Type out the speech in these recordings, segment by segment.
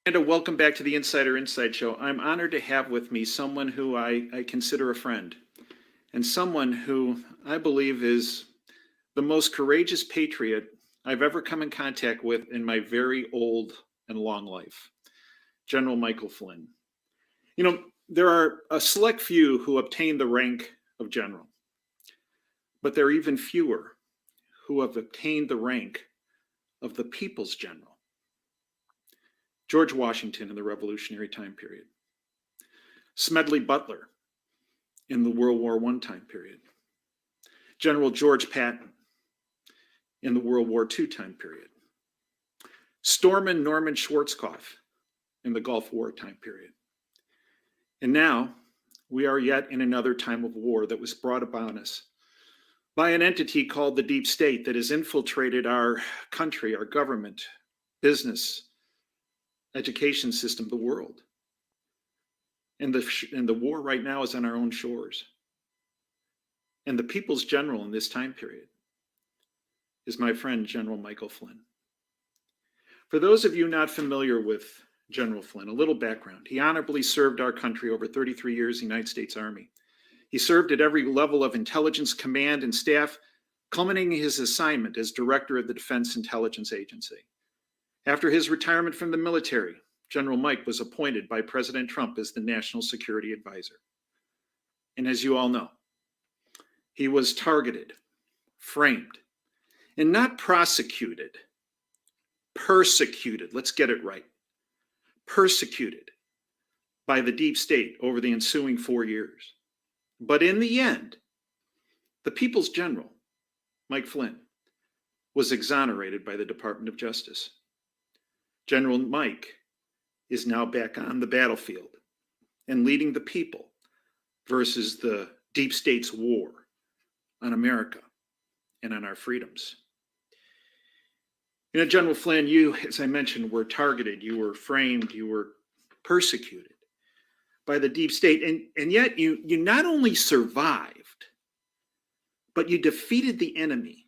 And welcome back to the Insider Inside Show. I'm honored to have with me someone who I consider a friend and someone who I believe is the most courageous patriot I've ever come in contact with in my very old and long life, General Michael Flynn. You know, there are a select few who obtain the rank of general, but there are even fewer who have obtained the rank of the people's general. George Washington in the Revolutionary time period, Smedley Butler in the World War I time period, General George Patton in the World War II time period, Storeman Norman Schwarzkopf in the Gulf War time period. And now we are yet in another time of war that was brought upon us by an entity called the Deep State that has infiltrated our country, our government, business, education system, the world. And the war right now is on our own shores. And the people's general in this time period is my friend, General Michael Flynn. For those of you not familiar with General Flynn, a little background. He honorably served our country over 33 years in the United States Army. He served at every level of intelligence command and staff, culminating his assignment as director of the Defense Intelligence Agency. After his retirement from the military, General Mike was appointed by President Trump as the National Security Advisor. And as you all know, he was targeted, framed, and not prosecuted, persecuted. Let's get it right. Persecuted by the Deep State over the ensuing 4 years. But in the end, the people's general, Mike Flynn, was exonerated by the Department of Justice. General Mike is now back on the battlefield and leading the people versus the Deep State's war on America and on our freedoms. You know, General Flynn, you, as I mentioned, were targeted, you were framed, you were persecuted by the Deep State, and yet you not only survived, but you defeated the enemy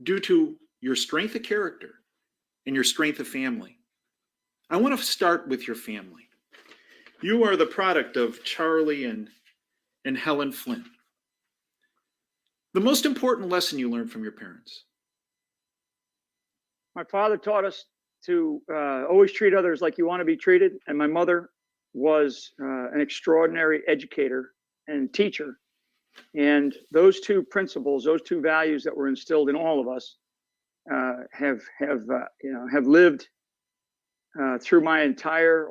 due to your strength of character and your strength of family. I want to start with your family. You are the product of Charlie and Helen Flynn. The most important lesson you learned from your parents. My father taught us to always treat others like you want to be treated. And my mother was an extraordinary educator and teacher. And those two principles, those two values that were instilled in all of us have lived through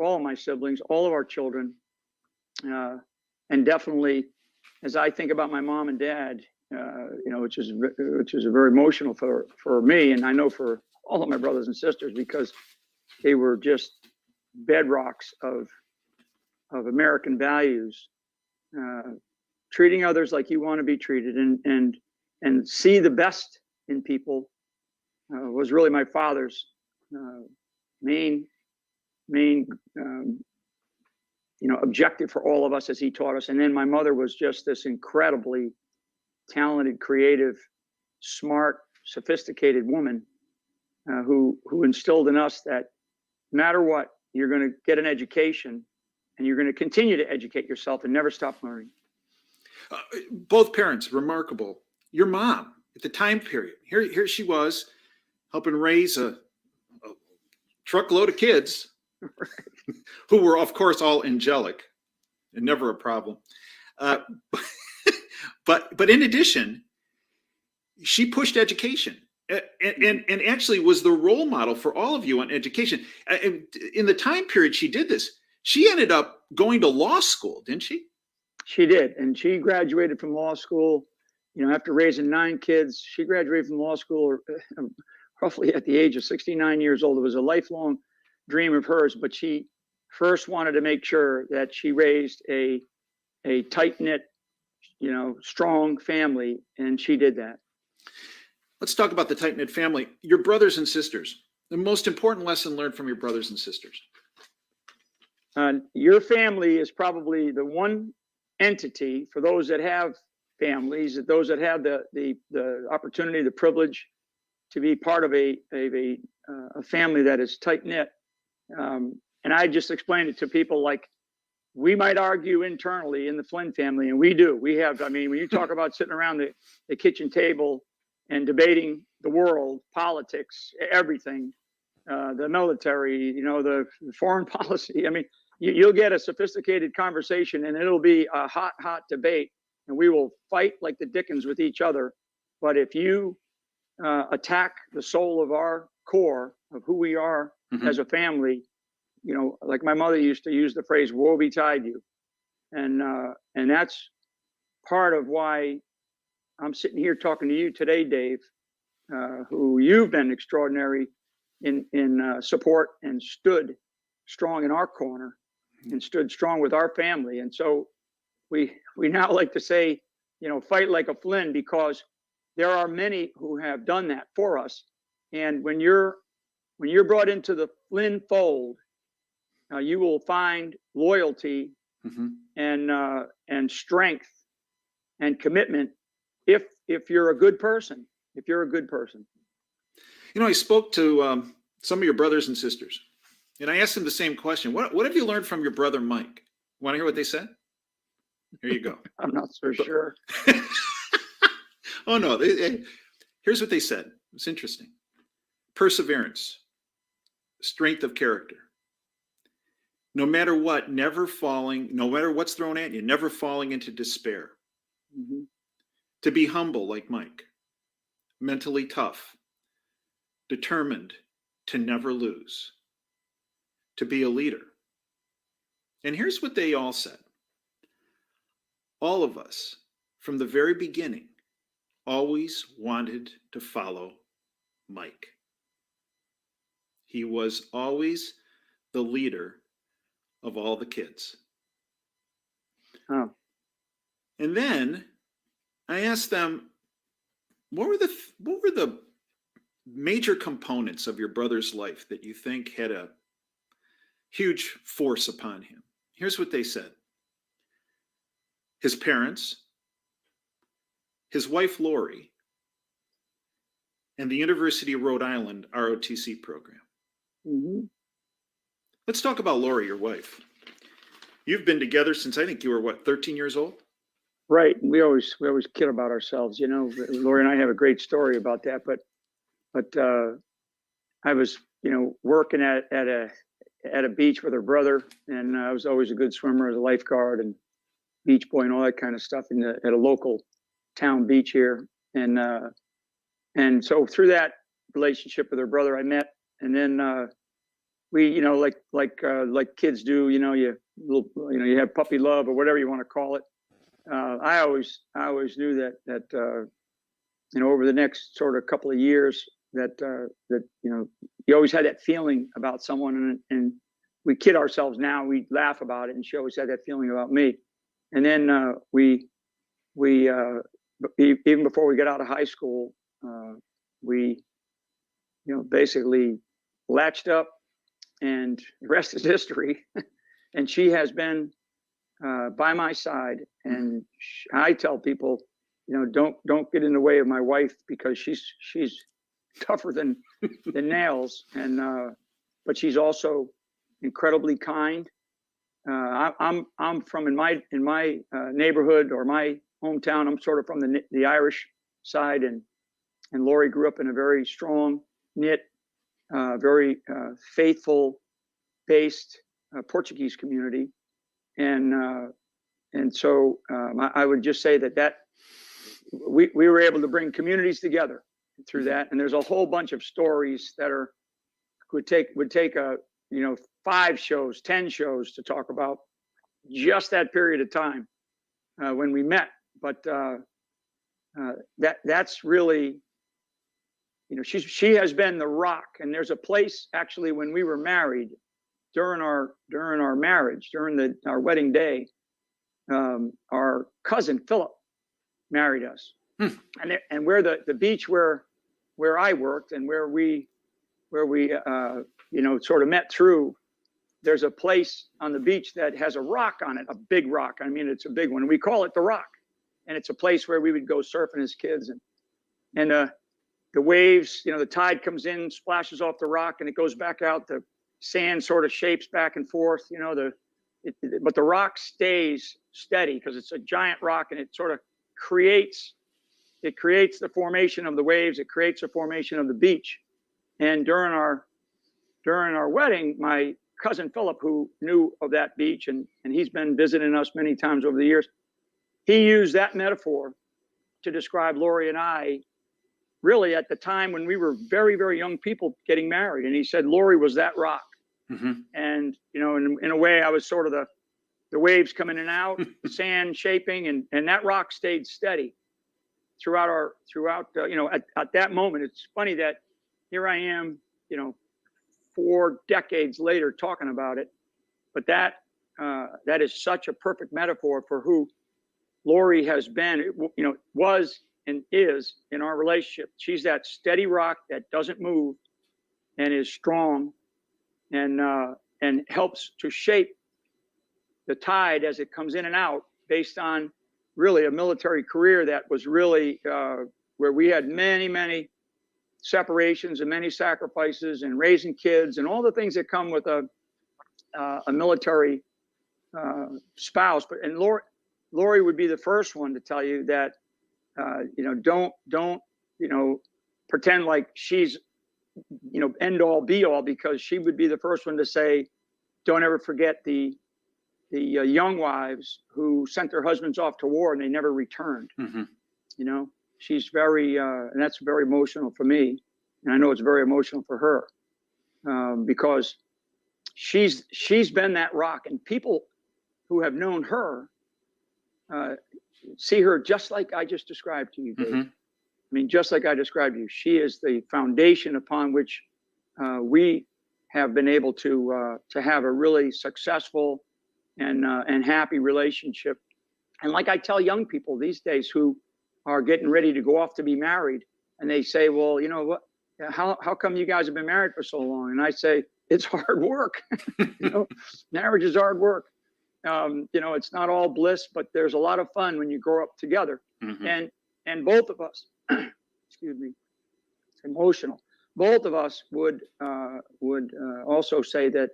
all of my siblings, all of our children. And definitely, as I think about my mom and dad, which is very emotional for me, and I know for all of my brothers and sisters, because they were just bedrocks of American values. Treating others like you want to be treated, and see the best in people was really my father's main objective for all of us, as he taught us. And then my mother was just this incredibly talented, creative, smart, sophisticated woman who instilled in us that no matter what, you're going to get an education and you're going to continue to educate yourself and never stop learning. Both parents, remarkable. Your mom, at the time period, here she was helping raise a truckload of kids who were, of course, all angelic and never a problem. But in addition, she pushed education and actually was the role model for all of you on education. In the time period she did this, she ended up going to law school, didn't she? She did. And she graduated from law school, after raising 9 kids. She graduated from law school roughly at the age of 69 years old. It was a lifelong dream of hers, but she first wanted to make sure that she raised a tight-knit, strong family, and she did that. Let's talk about the tight-knit family. Your brothers and sisters, the most important lesson learned from your brothers and sisters. Your family is probably the one entity, for those that have families, those that have the opportunity, the privilege to be part of a family that is tight-knit. And I just explained it to people like, we might argue internally in the Flyn family, and we do. We have, I mean, when you talk about sitting around the kitchen table and debating the world, politics, everything, the military, the foreign policy. I mean, you'll get a sophisticated conversation and it'll be a hot, hot debate, and we will fight like the dickens with each other. But if you attack the soul of our core of who we are as a family, like my mother used to use the phrase, woe betide you. And that's part of why I'm sitting here talking to you today, Dave, who you've been extraordinary in support and stood strong in our corner and stood strong with our family. And so we now like to say, fight like a Flynn, because there are many who have done that for us. And when you're brought into the Flynn fold, you will find loyalty and strength and commitment if you're a good person. If you're a good person. I spoke to some of your brothers and sisters, and I asked them the same question. What have you learned from your brother Mike? Want to hear what they said? Here you go. I'm not so sure. Oh no! Here's what they said. It's interesting. Perseverance, strength of character. No matter what, never falling. No matter what's thrown at you, never falling into despair. Mm-hmm. To be humble like Mike. Mentally tough. Determined to never lose. To be a leader. And here's what they all said. All of us, from the very beginning, always wanted to follow Mike. He was always the leader of all the kids. Oh. And then I asked them, what were the major components of your brother's life that you think had a huge force upon him? Here's what they said. His parents, his wife Lori, and the University of Rhode Island ROTC program. Mm-hmm. Let's talk about Lori, your wife. You've been together since I think you were 13 years old? Right. We always kid about ourselves, Lori and I have a great story about that, but I was, working at a beach with her brother, and I was always a good swimmer as a lifeguard and beach boy and all that kind of stuff at a local town beach here. And so through that relationship with her brother, I met, and then we, like kids do, you have puppy love or whatever you want to call it. I always knew that over the next sort of couple of years that you always had that feeling about someone, and we kid ourselves now, we laugh about it, and she always had that feeling about me. And then we even before we got out of high school, we basically latched up, and the rest is history. And she has been by my side, and I tell people, don't get in the way of my wife, because she's tougher than nails, and but she's also incredibly kind. I'm from in my neighborhood or my hometown. I'm sort of from the Irish side, and Lori grew up in a very strong knit, very faithful based Portuguese community, and so I would just say that we were able to bring communities together through that. And there's a whole bunch of stories that would take 5 shows, 10 shows to talk about just that period of time when we met. But that's really, she has been the rock. And there's a place actually when we were married, during our marriage, during our wedding day, our cousin Philip married us. And where the beach where I worked and where we sort of met through, there's a place on the beach that has a rock on it, a big rock. I mean, it's a big one. We call it the Rock, and it's a place where we would go surfing as kids, and the waves, the tide comes in, splashes off the rock, and it goes back out. The sand sort of shapes back and forth, but the rock stays steady because it's a giant rock, and it sort of creates the formation of the waves. It creates the formation of the beach. And during our wedding, my cousin Philip, who knew of that beach, and he's been visiting us many times over the years, he used that metaphor to describe Lori and I, really at the time when we were very, very young people getting married. And he said Lori was that rock. Mm-hmm. And in a way, I was sort of the waves coming in and out, sand shaping, and that rock stayed steady throughout at that moment. It's funny that here I am, 4 decades later talking about it, but that is such a perfect metaphor for who Lori has been, was and is in our relationship. She's that steady rock that doesn't move and is strong, and helps to shape the tide as it comes in and out, based on really a military career that was really where we had many, many separations and many sacrifices, and raising kids and all the things that come with a military spouse. And Lori would be the first one to tell you that don't pretend like she's end all be all, because she would be the first one to say, don't ever forget the young wives who sent their husbands off to war and they never returned. Mm-hmm. She's very, and that's very emotional for me. And I know it's very emotional for her, because she's been that rock, and people who have known her see her just like I just described to you, Dave. Mm-hmm. I mean, just like I described you, she is the foundation upon which we have been able to have a really successful and happy relationship. And like I tell young people these days who are getting ready to go off to be married, and they say, well, what, how come you guys have been married for so long? And I say, it's hard work. Marriage is hard work. It's not all bliss, but there's a lot of fun when you grow up together. Mm-hmm. And both of us, excuse me, it's emotional. Both of us would also say that,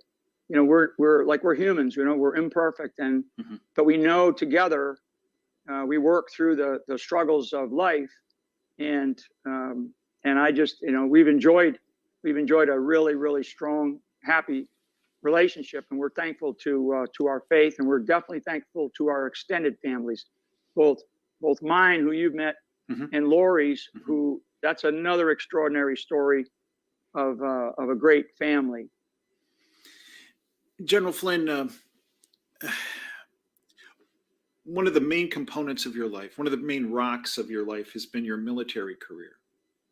we're humans, we're imperfect, and mm-hmm. but we know together we work through the struggles of life, and I just, we've enjoyed a really, really strong, happy relationship, and we're thankful to our faith, and we're definitely thankful to our extended families, both mine, who you've met, mm-hmm. and Lori's, mm-hmm. who, that's another extraordinary story of a great family. General Flynn, one of the main components of your life, one of the main rocks of your life, has been your military career.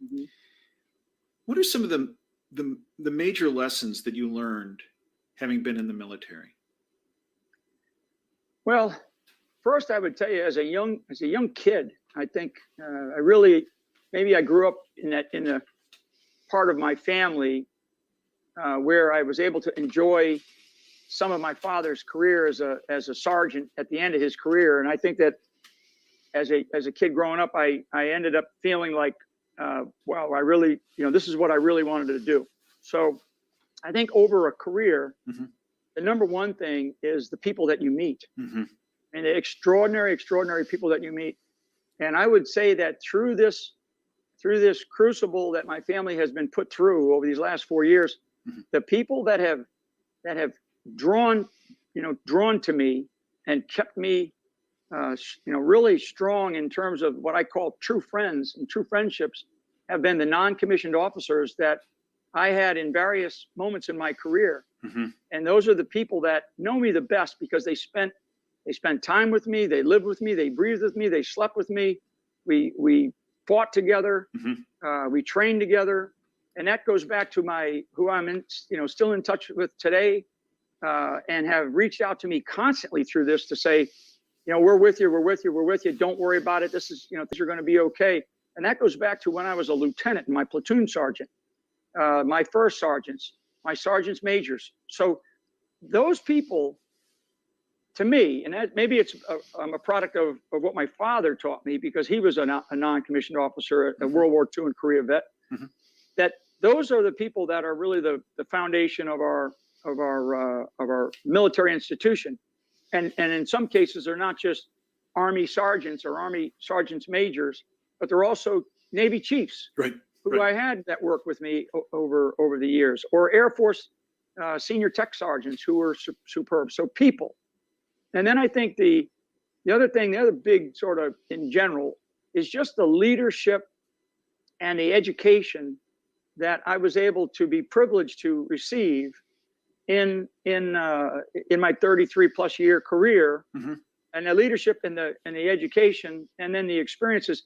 Mm-hmm. What are some of the major lessons that you learned having been in the military? Well, first I would tell you, as a young kid, I think maybe I grew up in a part of my family where I was able to enjoy some of my father's career as a sergeant at the end of his career. And I think that as a kid growing up, I ended up feeling like, wow, I really, this is what I really wanted to do. So I think over a career, mm-hmm. the number one thing is the people that you meet, mm-hmm. and the extraordinary, extraordinary people that you meet. And I would say that through this crucible that my family has been put through over these last 4 years, mm-hmm. the people that have drawn to me and kept me, really strong in terms of what I call true friends and true friendships, have been the non-commissioned officers that I had in various moments in my career. Mm-hmm. And those are the people that know me the best, because they spent time with me, they lived with me, they breathed with me, they slept with me, we fought together, mm-hmm. We trained together, and that goes back to who I'm still in touch with today, and have reached out to me constantly through this to say, we're with you. Don't worry about it. This is, you're going to be okay. And that goes back to when I was a lieutenant and my platoon sergeant, my first sergeants, my sergeants majors. So those people, to me, and that maybe I'm a product of what my father taught me, because he was a non-commissioned officer, a World War II and Korea vet, mm-hmm. that those are the people that are really the foundation of our our military institution, and in some cases they're not just Army sergeants or Army sergeants majors, but they're also Navy chiefs, Right. who I had that work with me over the years, or Air Force senior tech sergeants who were superb. So people, and then I think the other big sort of in general is just the leadership and the education that I was able to be privileged to receive in my 33 plus year career, and the leadership and the education, and then the experiences.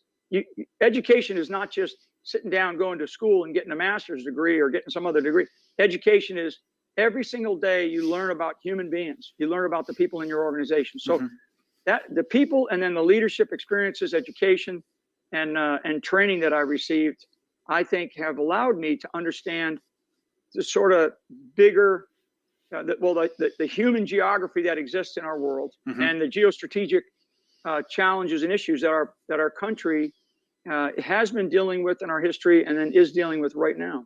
Education is not just sitting down, going to school and getting a master's degree or getting some other degree. Education is every single day you learn about human beings. You learn about the people in your organization. So that the people, and then the leadership experiences, education, and training that I received, I think have allowed me to understand the sort of bigger, the human geography that exists in our world, and the geostrategic challenges and issues that our country has been dealing with in our history, and then is dealing with right now.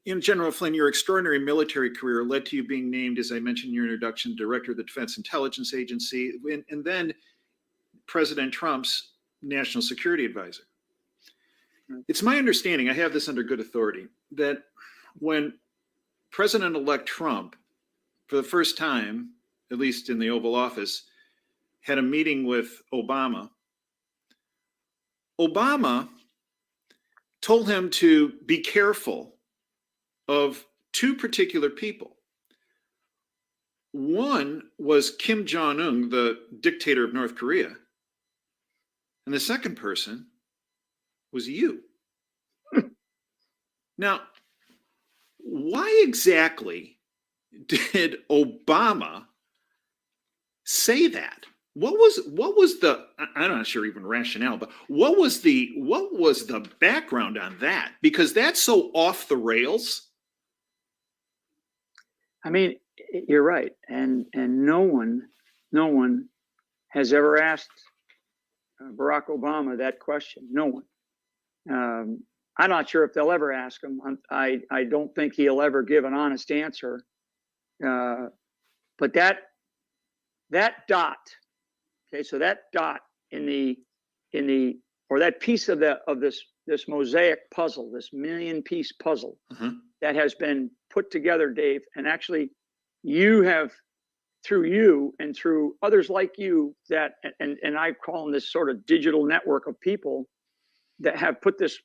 In General Flynn, your extraordinary military career led to you being named, as I mentioned in your introduction, Director of the Defense Intelligence Agency, and then President Trump's National Security Advisor. It's my understanding, I have this under good authority, that when President-elect Trump, for the first time, at least in the Oval Office, had a meeting with Obama, Obama told him to be careful of two particular people. One was Kim Jong-un, the dictator of North Korea. And the second person was you. Now, why exactly did Obama say that? What was the, I'm not sure even rationale, but what was the background on that? Because that's so off the rails. I mean, you're right, and no one has ever asked Barack Obama that question. No one. I'm not sure if they'll ever ask him. I don't think he'll ever give an honest answer. But that dot, okay, so that dot in the or that piece of this mosaic puzzle, this million-piece puzzle that has been put together, Dave, and actually you have, through you and through others like you, that and I call them this sort of digital network of people that have put this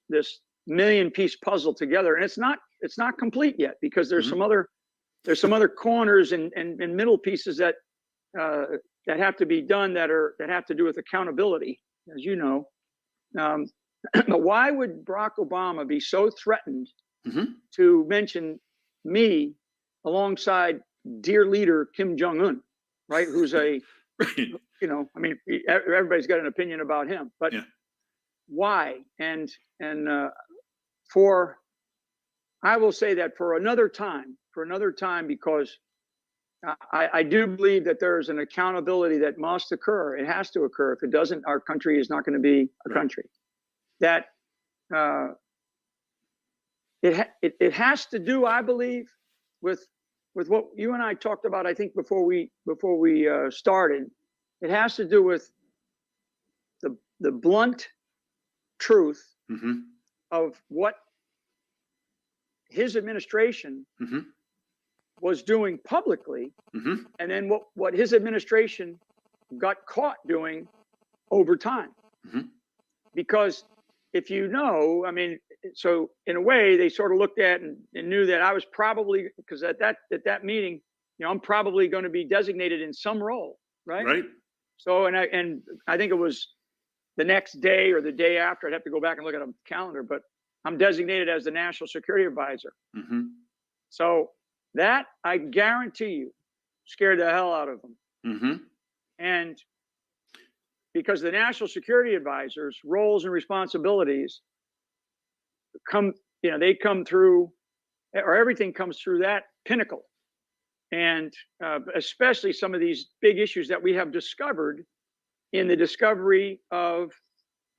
million-piece puzzle together, and it's not complete yet, because there's some other corners and middle pieces that have to be done, that have to do with accountability, as you know. But why would Barack Obama be so threatened to mention me alongside dear leader Kim Jong-un, right? Who's a, I mean, everybody's got an opinion about him, but why? And I will say that for another time, because I do believe that there's an accountability that must occur. It has to occur. If it doesn't, our country is not going to be a country. That it has to do, I believe, with what you and I talked about, I think before we started. It has to do with the blunt truth of what his administration was doing publicly, and then what his administration got caught doing over time. Because if you know, I mean, so in a way they sort of looked at and knew that I was probably, because at that meeting, I'm probably going to be designated in some role, right? So and I think it was the next day or the day after. I'd have to go back and look at a calendar, but I'm designated as the National Security Advisor. So that, I guarantee you, scared the hell out of them. And because the National Security Advisor's roles and responsibilities they come through, or everything comes through that pinnacle. And especially some of these big issues that we have discovered in the discovery of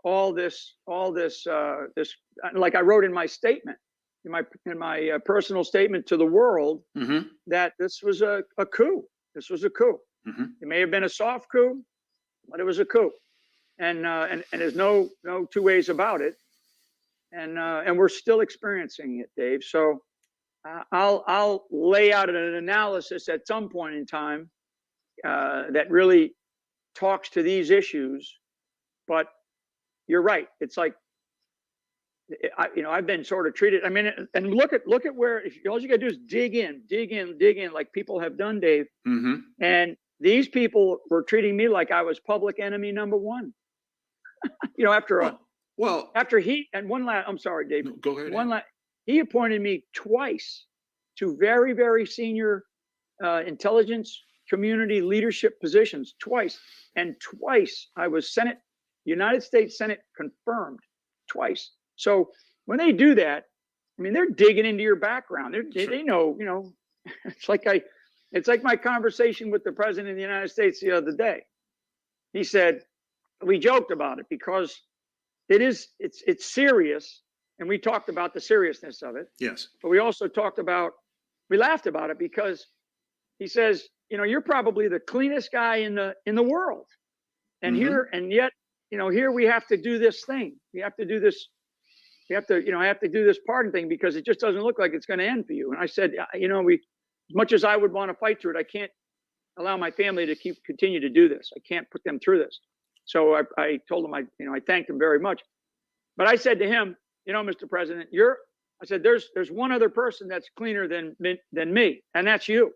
all this, like I wrote in my statement, in my personal statement to the world Mm-hmm. that this was a coup. This was a coup. Mm-hmm. It may have been a soft coup, but it was a coup, and there's no two ways about it. And we're still experiencing it, Dave. So I'll lay out an analysis at some point in time that really talks to these issues. But you're right. It's like, I've been sort of treated. I mean, and look at where, if all you got to do is dig in, like people have done, Dave. Mm-hmm. And these people were treating me like I was public enemy number one. After he, and one last, I'm sorry, Dave. No, go ahead. He appointed me twice to very, very senior intelligence community leadership positions, twice. And twice I was United States Senate confirmed, twice. So when they do that, I mean, they're digging into your background. They know, it's like my conversation with the president of the United States the other day. He said, we joked about it because it's serious. And we talked about the seriousness of it. Yes. But we also we laughed about it because he says, you're probably the cleanest guy in the world. And Mm-hmm. yet, here we have to do this thing. We have to do this. I have to do this pardon thing because it just doesn't look like it's going to end for you. And I said, as much as I would want to fight through it, I can't allow my family to continue to do this. I can't put them through this. So I told him, I thanked him very much. But I said to him, Mr. President, I said, there's one other person that's cleaner than me, and that's you.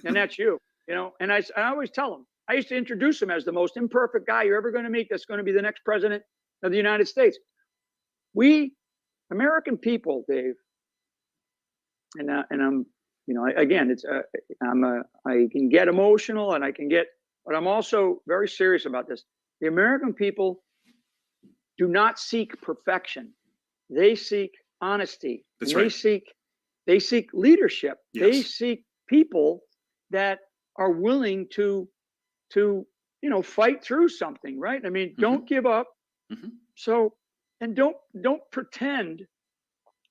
And that's you, and I always tell him, I used to introduce him as the most imperfect guy you're ever going to meet that's going to be the next president of the United States. We American people, Dave, and I'm, again, I can get emotional but I'm also very serious about this. The American people do not seek perfection. They seek honesty. That's right. They seek leadership. Yes. They seek people that are willing to fight through something, right? I mean, don't give up. Mm-hmm. So, and don't pretend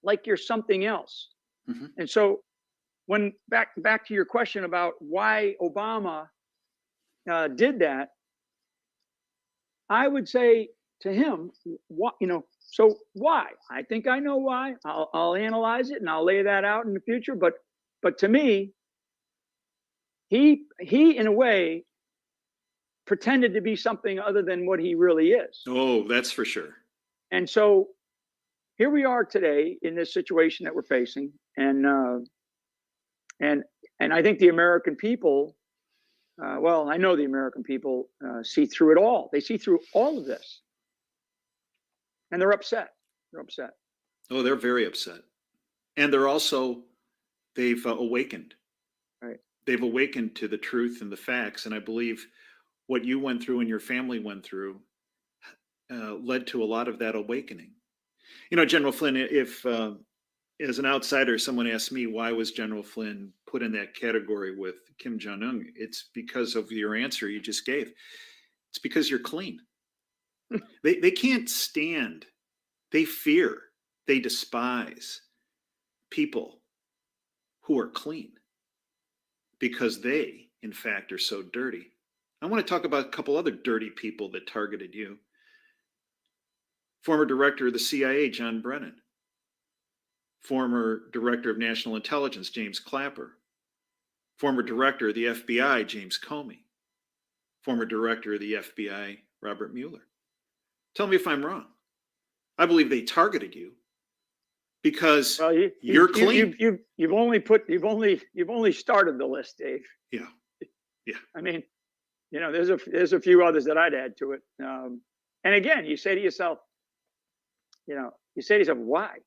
like you're something else. Mm-hmm. And so when back to your question about why Obama did that, I would say to him, so why? I think I know why. I'll analyze it and I'll lay that out in the future. But to me, he in a way pretended to be something other than what he really is. Oh, that's for sure. And so here we are today in this situation that we're facing, and I think the American people, I know the American people see through it all. They see through all of this, and they're upset. They're upset. Oh, they're very upset, and they've awakened. Right. They've awakened to the truth and the facts, and I believe what you went through and your family went through led to a lot of that awakening. General Flynn, if as an outsider, someone asked me why was General Flynn put in that category with Kim Jong-un, it's because of your answer you just gave. It's because you're clean. They can't stand, they fear, they despise people who are clean because they, in fact, are so dirty. I want to talk about a couple other dirty people that targeted you. Former director of the CIA, John Brennan. Former director of national intelligence, James Clapper. Former director of the FBI, James Comey. Former director of the FBI, Robert Mueller. Tell me if I'm wrong. I believe they targeted you because you're clean. You've only started the list, Dave. Yeah. I mean, there's a few others that I'd add to it. And again, you say to yourself, why?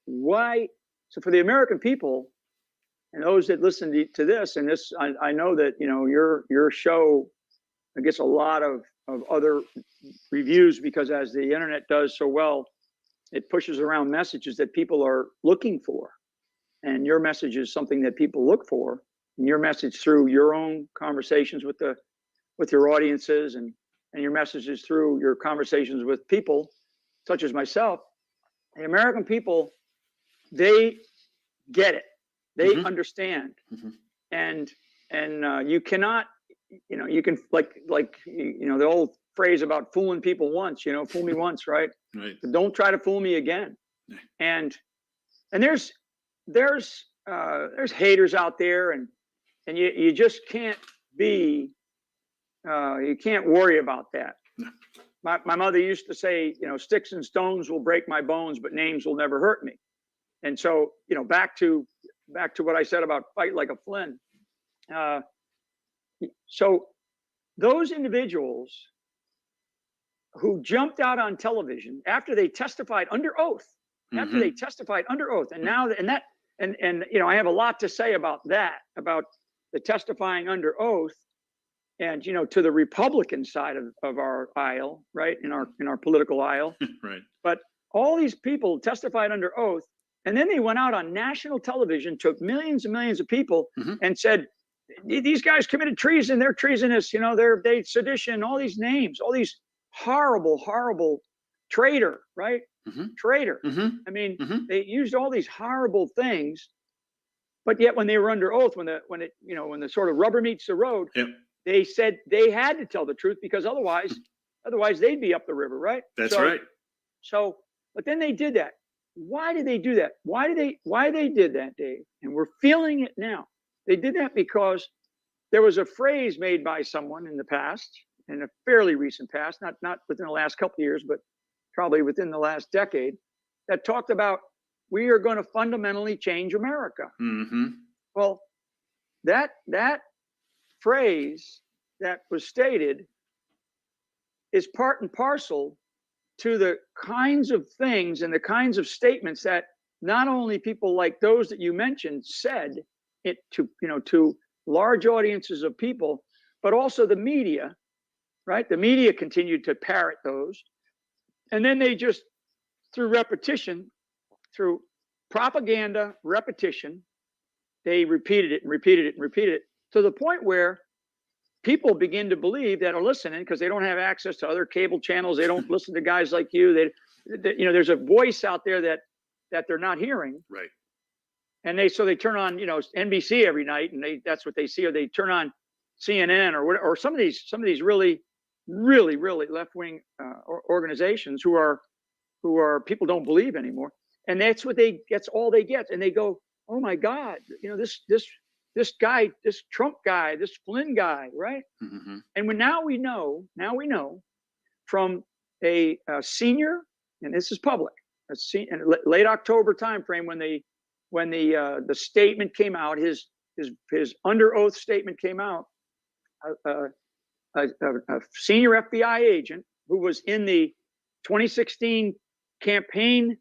Why? So for the American people and those that listen to this, and this, I know that, your show gets a lot of other reviews because as the internet does so well, it pushes around messages that people are looking for. And your message is something that people look for. And your message through your own conversations with your audiences and your messages through your conversations with people such as myself, the American people they get it. They Mhm. understand. Mhm. And you cannot, you can the old phrase about fooling people once, fool me once, right? Right. But don't try to fool me again. Yeah. And there's haters out there, and you just can't be, you can't worry about that. No. My mother used to say, sticks and stones will break my bones, but names will never hurt me. And so, back to what I said about fight like a Flynn. So those individuals who jumped out on television after they testified under oath, Mhm. and now I have a lot to say about that, about the testifying under oath, and to the Republican side of our aisle, right, in our political aisle. Right. But all these people testified under oath, and then they went out on national television, took millions and millions of people, Mhm. and said, these guys committed treason, they're treasonous, they sedition, all these names, all these horrible traitor, right? Mhm. Traitor. Mhm. I mean, Mhm. they used all these horrible things, but yet when they were under oath, when the sort of rubber meets the road, Yep. they said they had to tell the truth, because otherwise they'd be up the river, right? That's right. So, but then they did that. Why did they do that? Why they did that, Dave? And we're feeling it now. They did that because there was a phrase made by someone in the past, in a fairly recent past, not within the last couple of years, but probably within the last decade, that talked about, we are going to fundamentally change America. Mhm. Well, that phrase that was stated is part and parcel to the kinds of things and the kinds of statements that not only people like those that you mentioned said it to large audiences of people, but also the media, right? The media continued to parrot those. And then they just, through repetition, through propaganda, repetition, they repeated it and repeated it and repeated it, to the point where people begin to believe, that are listening, because they don't have access to other cable channels. They don't listen to guys like you. There's a voice out there that they're not hearing. Right. And they turn on, NBC every night, and that's what they see, or they turn on CNN or some of these really left-wing organizations who are people don't believe anymore. And that's all they get. And they go, oh my God, this guy, this Trump guy, this Flynn guy, right? Mhm. And now we know from a senior, and this is public, in late October timeframe, when the statement came out, his under oath statement came out, a senior FBI agent who was in the 2016 campaign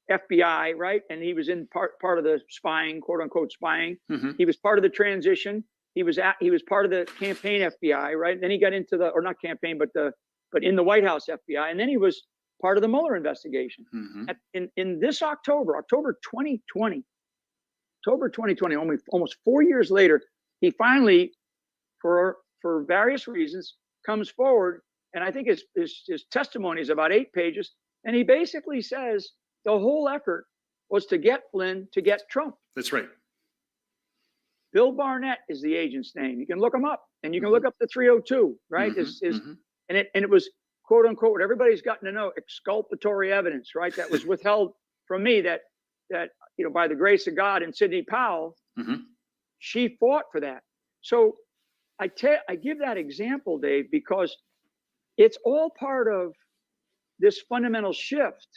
FBI, right? And he was in part of the spying, quote unquote spying. Mhm. He was part of the transition. He was part of the campaign FBI, right? And then he got into or not campaign, but in the White House FBI. And then he was part of the Mueller investigation. Mhm. In this October 2020, almost 4 years later, he finally, for various reasons, comes forward. And I think his testimony is about 8 pages. And he basically says the whole effort was to get Flynn, to get Trump. That's right. Bill Barnett is the agent's name. You can look him up, and you can look up the 302, right? Mhm. And it was, quote unquote, what everybody's gotten to know, exculpatory evidence, right? That was withheld from me, that by the grace of God, and Sidney Powell, Mhm. she fought for that. So I give that example, Dave, because it's all part of this fundamental shift,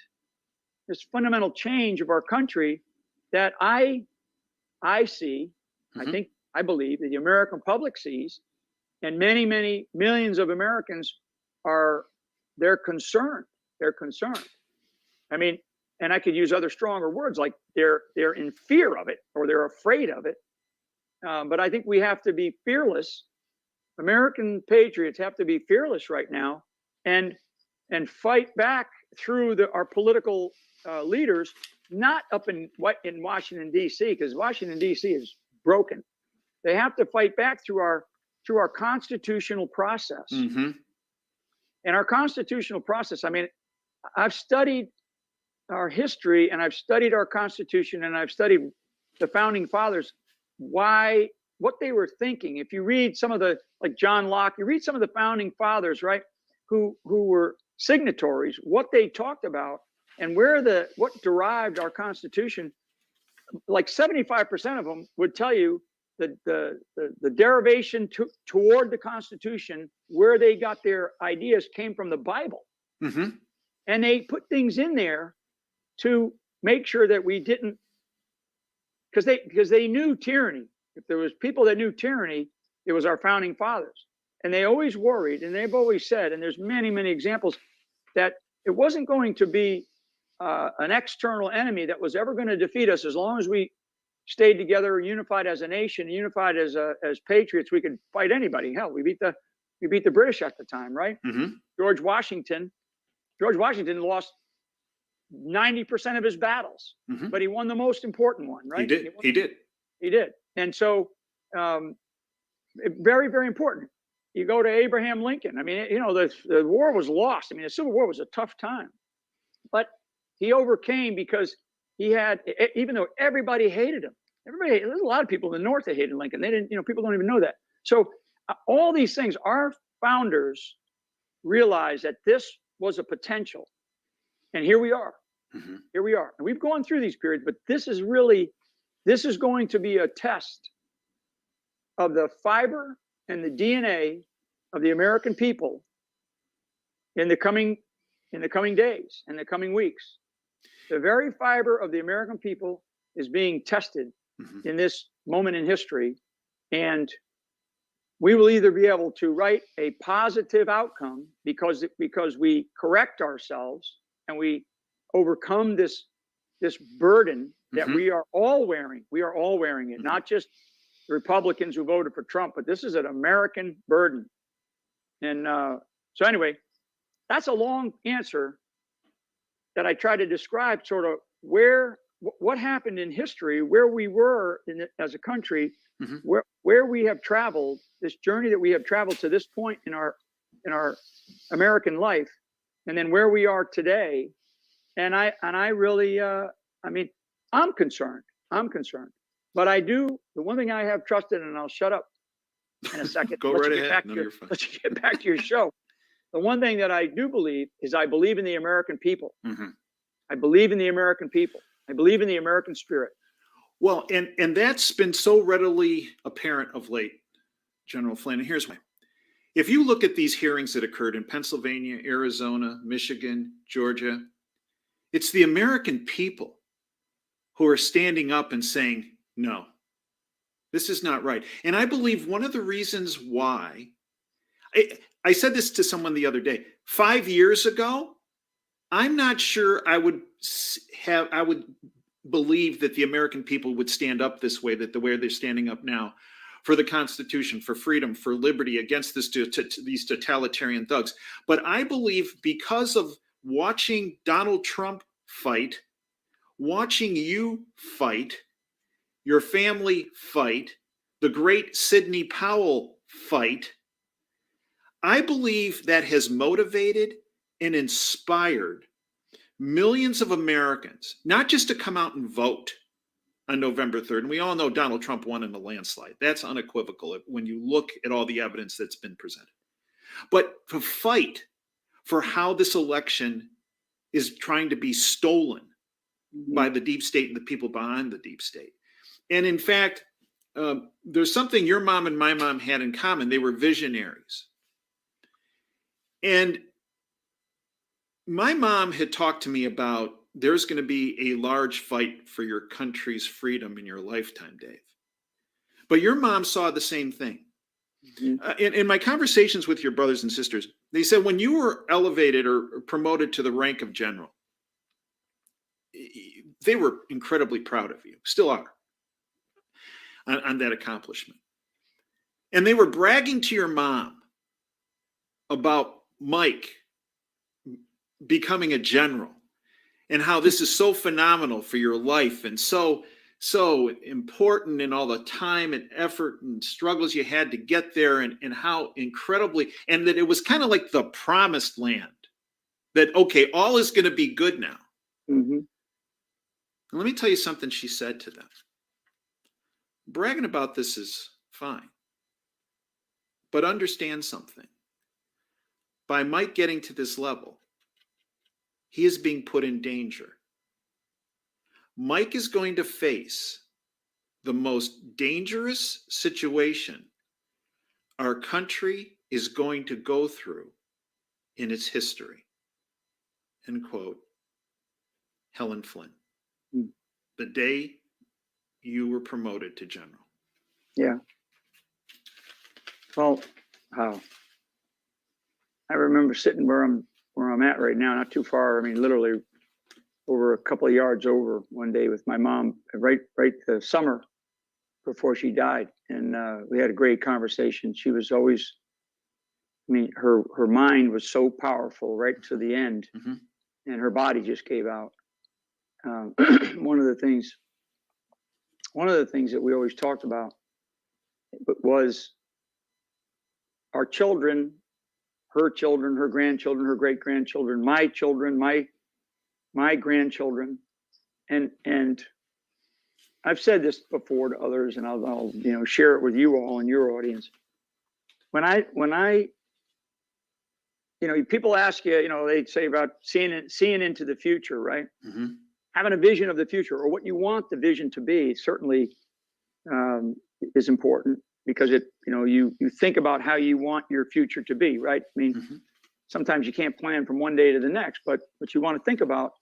this fundamental change of our country that I see, Mhm. I believe that the American public sees, and many millions of Americans they're concerned. They're concerned. I mean, and I could use other stronger words, like they're in fear of it, or they're afraid of it. But I think we have to be fearless. American patriots have to be fearless right now, and fight back through our political leaders, not up in Washington D.C., because Washington D.C. is broken. They have to fight back through our constitutional process. Mhm. And our constitutional process, I mean, I've studied our history and I've studied our Constitution and I've studied the founding fathers, what they were thinking. If you read some of the, like John Locke, you read some of the founding fathers, right, who were signatories, what they talked about and what derived our Constitution, like 75% of them would tell you that the derivation toward the Constitution, where they got their ideas, came from the Bible. Mm-hmm. And they put things in there to make sure that we didn't, because they knew tyranny. If there was people that knew tyranny, it was our founding fathers. And they always worried, and they've always said, and there's many, many examples, that it wasn't going to be an external enemy that was ever going to defeat us. As long as we stayed together, unified as a nation, unified as patriots, we could fight anybody. Hell, we beat the British at the time, right? Mm-hmm. George Washington lost 90% of his battles, Mm-hmm. but he won the most important one, right? He did. And so, very, very important. You go to Abraham Lincoln. I mean, the war was lost. I mean, the Civil War was a tough time, but he overcame because he had, even though everybody hated him, there's a lot of people in the North that hated Lincoln. They didn't, people don't even know that. So all these things, our founders realized that this was a potential. And here we are. Mm-hmm. Here we are. And we've gone through these periods, but this is going to be a test of the fiber and the DNA of the American people in the coming days, in the coming weeks. The very fiber of the American people is being tested mm-hmm. in this moment in history. And we will either be able to write a positive outcome because we correct ourselves and we overcome this burden that mm-hmm. we are all wearing. We are all wearing it, mm-hmm. not just the Republicans who voted for Trump, but this is an American burden. And so anyway, that's a long answer that I try to describe sort of what happened in history, where we were as a country, mm-hmm. where we have traveled, this journey that we have traveled to this point in our American life, and then where we are today. And I really, I'm concerned, but the one thing I have trusted, and I'll shut up in a second. Go right ahead. Let's get back to your show. The one thing that I do believe is I believe in the American people. Mm-hmm. I believe in the American people. I believe in the American spirit. Well, and that's been so readily apparent of late, General Flynn. And here's why. If you look at these hearings that occurred in Pennsylvania, Arizona, Michigan, Georgia, it's the American people who are standing up and saying, no, this is not right. And I believe one of the reasons why, I said this to someone the other day, 5 years ago, I'm not sure I would believe that the American people would stand up this way, that the way they're standing up now for the Constitution, for freedom, for liberty, against these totalitarian thugs. But I believe because of watching Donald Trump fight, watching you fight, your family fight, the great Sidney Powell fight, I believe that has motivated and inspired millions of Americans, not just to come out and vote on November 3rd. And we all know Donald Trump won in a landslide. That's unequivocal when you look at all the evidence that's been presented. But to fight for how this election is trying to be stolen mm-hmm. by the deep state and the people behind the deep state. And in fact, there's something your mom and my mom had in common. They were visionaries. And my mom had talked to me about there's going to be a large fight for your country's freedom in your lifetime, Dave. But your mom saw the same thing. Mm-hmm. In my conversations with your brothers and sisters, they said when you were elevated or promoted to the rank of general, they were incredibly proud of you, still are, on that accomplishment. And they were bragging to your mom about Mike becoming a general and how this is so phenomenal for your life and so important in all the time and effort and struggles you had to get there and how incredibly, and that it was kind of like the promised land that, okay, all is going to be good now. Mm-hmm. And let me tell you something she said to them. Bragging about this is fine. But understand something. By Mike getting to this level, he is being put in danger. Mike is going to face the most dangerous situation our country is going to go through in its history. End quote. Helen Flynn. Mm. The day you were promoted to general. Yeah. Well, I remember sitting where I'm at right now, not too far. I mean, literally over a couple of yards over one day with my mom, right the summer before she died, and we had a great conversation. She was always, I mean, her mind was so powerful right to the end, Mm-hmm. and her body just gave out. One of the things that we always talked about was our children, her grandchildren, her great grandchildren, my children, my grandchildren, and I've said this before to others, and I'll share it with you all in your audience. When I people ask you, they say about seeing into the future, right? Mm-hmm. Having a vision of the future or what you want the vision to be certainly is important, because you think about how you want your future to be, right? I mean, Mm-hmm. sometimes you can't plan from one day to the next, but you want to think about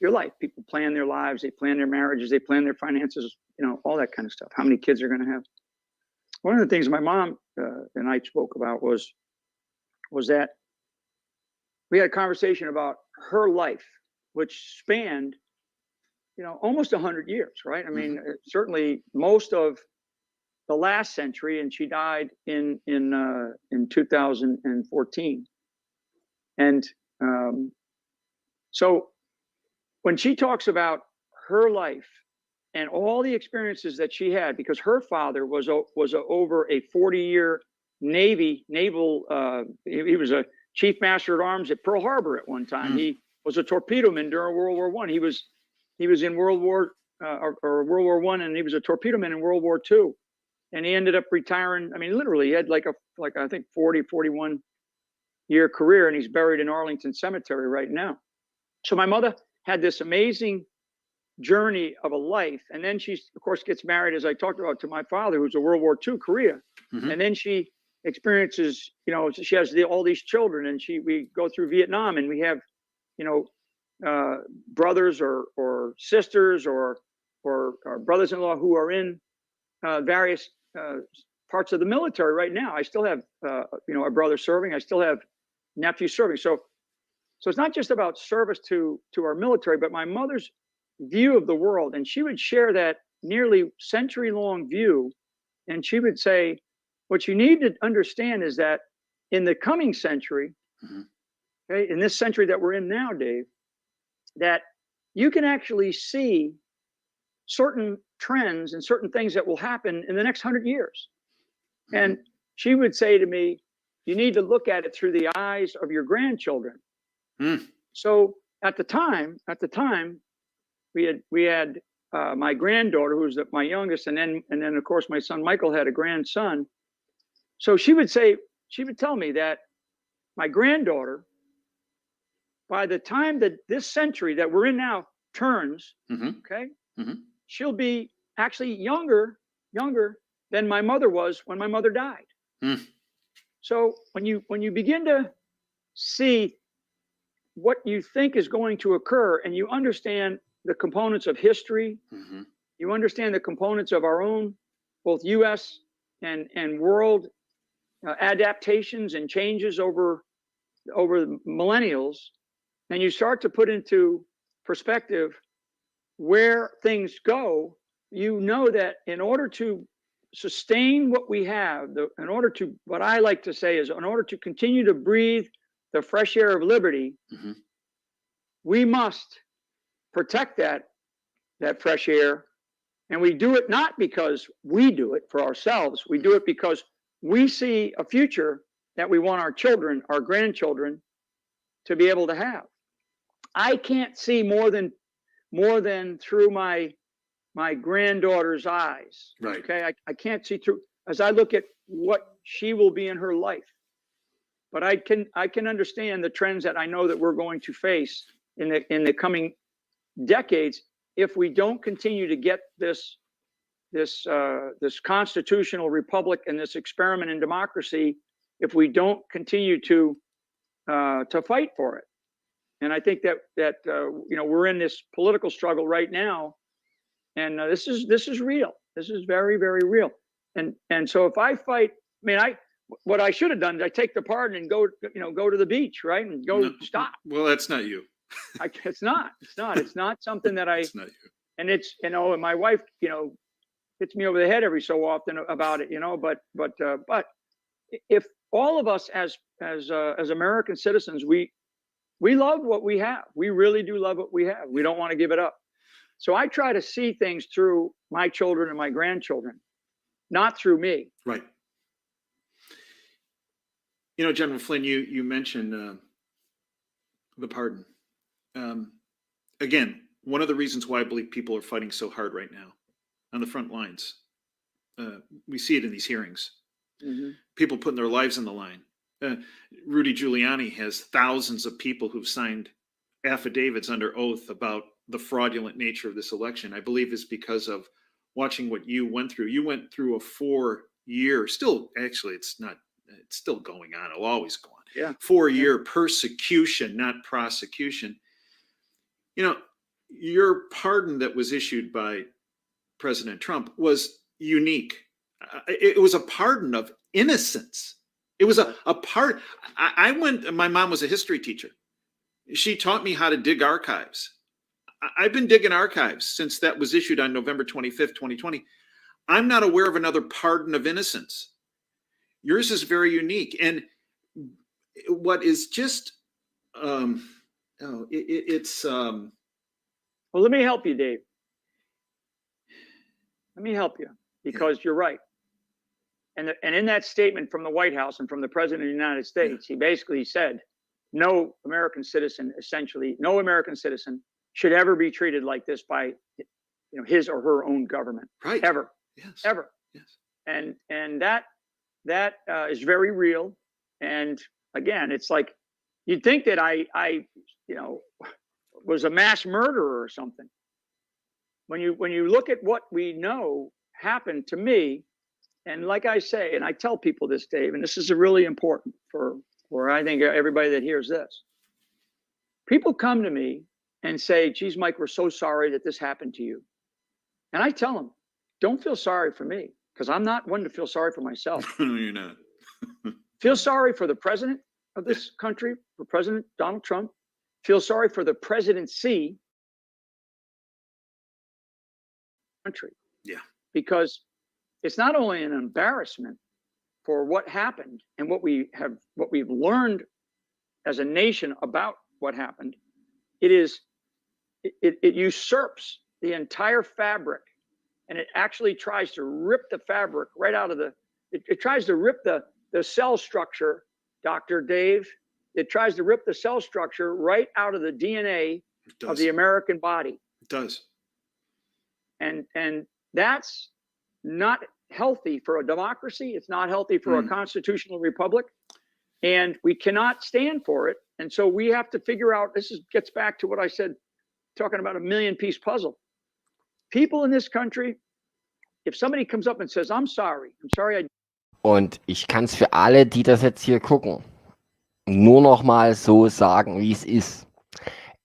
your life. People plan their lives, they plan their marriages, they plan their finances, all that kind of stuff. How many kids they're going to have. One of the things my mom and I spoke about was that we had a conversation about her life, which spanned, almost 100 years, right? I mean, Mm-hmm. certainly most of the last century, and she died in 2014. And so when she talks about her life and all the experiences that she had, because her father was over a 40-year naval, he was a chief master at arms at Pearl Harbor at one time. He was a torpedo man during World War I. He was in World War World War I, and he was a torpedo man in World War II. And he ended up retiring. I mean, literally, he had like I think 41 year career, and he's buried in Arlington Cemetery right now. So my mother had this amazing journey of a life, and then she, of course, gets married, as I talked about, to my father, who's a World War II Korea. Mm-hmm. And then she experiences, she has all these children, and we go through Vietnam, and we have, brothers or sisters or brothers-in-law who are in various parts of the military right now. I still have, a brother serving. I still have nephews serving. So it's not just about service to our military, but my mother's view of the world. And she would share that nearly century-long view. And she would say, what you need to understand is that in the coming century, Mm-hmm. okay, in this century that we're in now, Dave, that you can actually see certain trends and certain things that will happen in the next 100 years. Mm-hmm. And she would say to me, you need to look at it through the eyes of your grandchildren. Mm. So at the time, we had my granddaughter, who was my youngest, and then of course my son Michael had a grandson. So she would tell me that my granddaughter, by the time that this century that we're in now turns, mm-hmm. okay, mm-hmm. she'll be actually younger than my mother was when my mother died. Mm. So when you begin to see what you think is going to occur, and you understand the components of history, mm-hmm. you understand the components of our own, both U.S. and world adaptations and changes over the millennials, and you start to put into perspective where things go, you know that in order to sustain what we have, what I like to say is, in order to continue to breathe the fresh air of liberty, mm-hmm. we must protect that fresh air. And we do it not because we do it for ourselves. We do it because we see a future that we want our children, our grandchildren, to be able to have. I can't see more than through my granddaughter's eyes. Right. Okay. I can't see through as I look at what she will be in her life. But I can understand the trends that I know that we're going to face in the coming decades if we don't continue to get this constitutional republic and this experiment in democracy, if we don't continue to fight for it. And I think that we're in this political struggle right now, and this is real. This is very, very real. And so if I fight, what I should have done is I take the pardon and go to the beach, right, and go stop. Well, that's not you. It's not something that It's not you. And it's and my wife hits me over the head every so often about it, but if all of us as American citizens, we love what we have. We really do love what we have. We don't want to give it up. So I try to see things through my children and my grandchildren, not through me. Right. General Flynn, you mentioned the pardon. Again, one of the reasons why I believe people are fighting so hard right now on the front lines. We see it in these hearings. Mm-hmm. People putting their lives on the line. Rudy Giuliani has thousands of people who've signed affidavits under oath about the fraudulent nature of this election. I believe it's because of watching what you went through. You went through a 4-year, still, actually, it's still going on. It'll always go on. Yeah. 4-year persecution, not prosecution. Your pardon that was issued by President Trump was unique. It was a pardon of innocence. It was a part. My mom was a history teacher. She taught me how to dig archives. I've been digging archives since that was issued on November 25th, 2020. I'm not aware of another pardon of innocence. Yours is very unique. And what is just, it's... Well, let me help you, Dave. Let me help you, because you're right. And in that statement from the White House and from the President of the United States, he basically said, no American citizen should ever be treated like this by his or her own government. Right. Ever. Yes. Ever. Yes. And that is very real. And again, it's like you'd think that I was a mass murderer or something. When you look at what we know happened to me, and like I say, and I tell people this, Dave, and this is really important for I think everybody that hears this. People come to me and say, geez, Mike, we're so sorry that this happened to you. And I tell them, don't feel sorry for me, because I'm not one to feel sorry for myself. No, you're not. Feel sorry for the president of this country, for President Donald Trump. Feel sorry for the presidency country. Yeah. Because it's not only an embarrassment for what happened and what we've learned as a nation about what happened, it usurps the entire fabric, and it actually tries to rip the fabric right out of it tries to rip the cell structure, Dr. Dave. It tries to rip the cell structure right out of the DNA of the American body. It does. And that's not healthy for a democracy. It's not healthy for a constitutional republic. And we cannot stand for it. And so we have to figure out, gets back to what I said, talking about a 1,000,000-piece puzzle. People in this country, if somebody comes up and says, I'm sorry. Und ich kann es für alle, die das jetzt hier gucken, nur noch mal so sagen, wie es ist.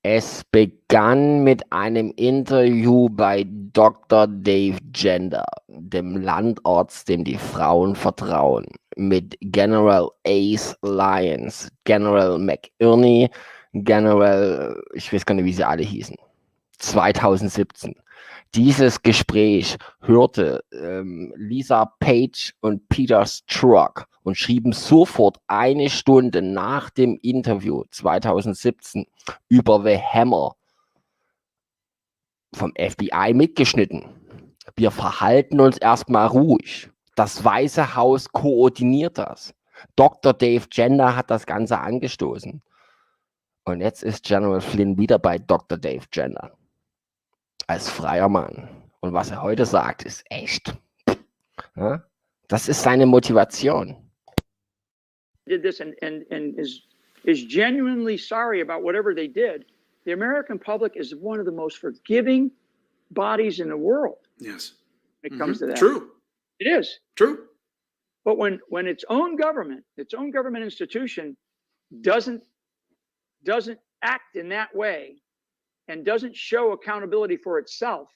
Es begann mit einem Interview bei Dr. Dave Gender, dem Landarzt, dem die Frauen vertrauen, mit General Ace Lyons, General McInerney, General, ich weiß gar nicht, wie sie alle hießen, 2017. Dieses Gespräch hörte Lisa Page und Peter Strzok und schrieben sofort 1 Stunde nach dem Interview 2017 über The Hammer vom FBI mitgeschnitten. Wir verhalten uns erstmal ruhig. Das Weiße Haus koordiniert das. Dr. Dave Gender hat das Ganze angestoßen. Und jetzt ist General Flynn wieder bei Dr. Dave Gender. Als freier Mann. Und was er heute sagt, ist echt. Ja? Das ist seine Motivation. Did this and is genuinely sorry about whatever they did. The American public is one of the most forgiving bodies in the world. Yes. When it comes to that. True. It is. True. But when its own government institution doesn't act in that way and doesn't show accountability for itself,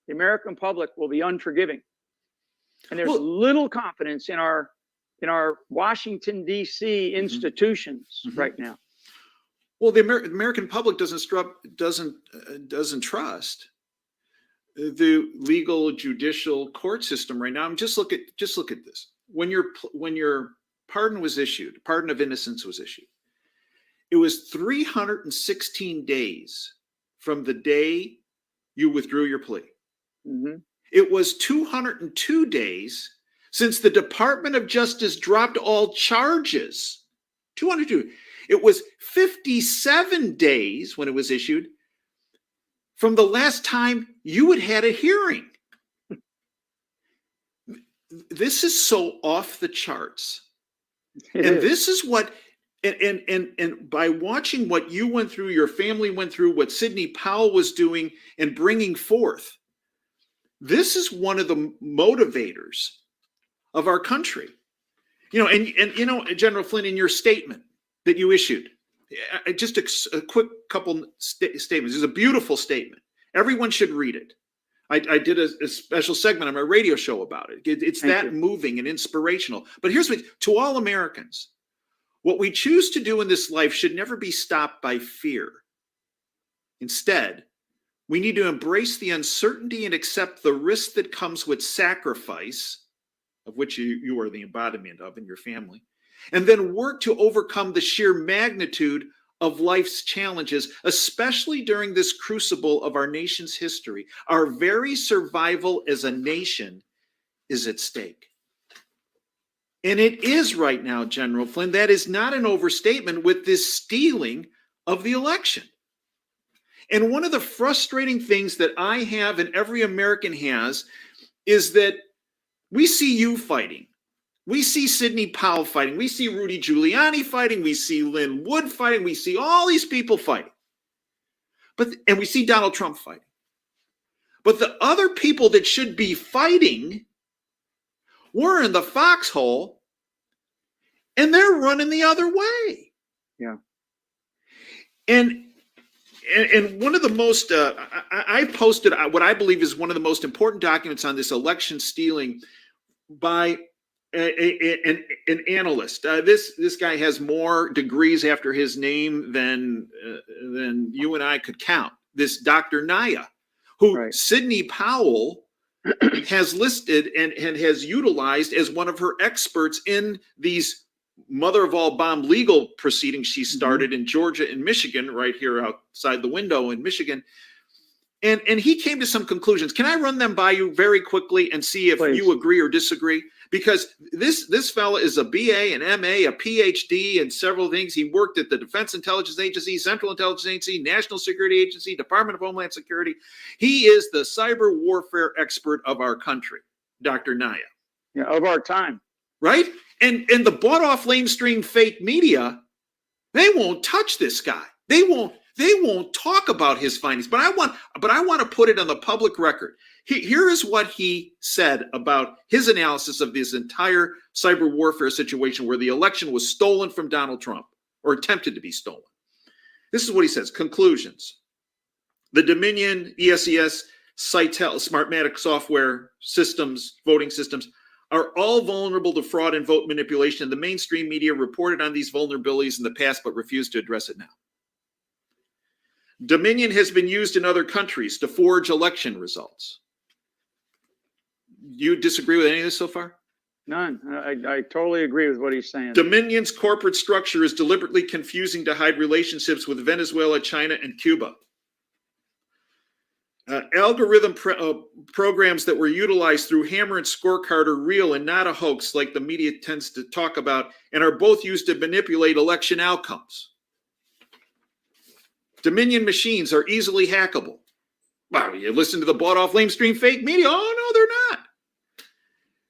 the American public will be unforgiving. And there's little confidence in our Washington D.C. institutions right now. Well, the American public doesn't trust the legal judicial court system right now. Just look at this. When your pardon was issued, pardon of innocence was issued, it was 316 days from the day you withdrew your plea. Mm-hmm. It was 202 days since the Department of Justice dropped all charges. 202. It was 57 days when it was issued from the last time you had a hearing. This is so off the charts. This is what, and by watching what you went through, your family went through, what Sidney Powell was doing and bringing forth, this is one of the motivators of our country. General Flynn, in your statement that you issued, just a quick couple statements. It's a beautiful statement. Everyone should read it. I did a special segment on my radio show about it. It's that moving and inspirational. But here's what, to all Americans, what we choose to do in this life should never be stopped by fear. Instead, we need to embrace the uncertainty and accept the risk that comes with sacrifice, of which you are the embodiment of in your family, and then work to overcome the sheer magnitude of life's challenges, especially during this crucible of our nation's history. Our very survival as a nation is at stake. And it is right now, General Flynn. That is not an overstatement with this stealing of the election. And one of the frustrating things that I have and every American has is that we see you fighting. We see Sidney Powell fighting. We see Rudy Giuliani fighting. We see Lynn Wood fighting. We see all these people fighting. And we see Donald Trump fighting. But the other people that should be fighting were in the foxhole, and they're running the other way. Yeah. And one of the most, I posted what I believe is one of the most important documents on this election stealing by an analyst. This guy has more degrees after his name than you and I could count. This Dr. Naya, who Sidney Powell has listed and has utilized as one of her experts in these mother of all bomb legal proceedings she started in Georgia and Michigan, right here outside the window in Michigan. And he came to some conclusions. Can I run them by you very quickly and see if you agree or disagree? Because this fella is a BA, an MA, a PhD, and several things. He worked at the Defense Intelligence Agency, Central Intelligence Agency, National Security Agency, Department of Homeland Security. He is the cyber warfare expert of our country, Dr. Naya. Yeah, of our time. Right? And the bought-off lamestream fake media, they won't touch this guy. They won't talk about his findings. But I want to put it on the public record. Here is what he said about his analysis of this entire cyber warfare situation where the election was stolen from Donald Trump, or attempted to be stolen. This is what he says. Conclusions. The Dominion, ESES, Sitel, Smartmatic software systems, voting systems, are all vulnerable to fraud and vote manipulation. The mainstream media reported on these vulnerabilities in the past, but refused to address it now. Dominion has been used in other countries to forge election results. You disagree with any of this so far? None. I totally agree with what he's saying. Dominion's corporate structure is deliberately confusing to hide relationships with Venezuela, China, and Cuba. Algorithm programs that were utilized through Hammer and Scorecard are real and not a hoax like the media tends to talk about, and are both used to manipulate election outcomes. Dominion machines are easily hackable. Wow, you listen to the bought-off lamestream fake media? Oh, no, they're not.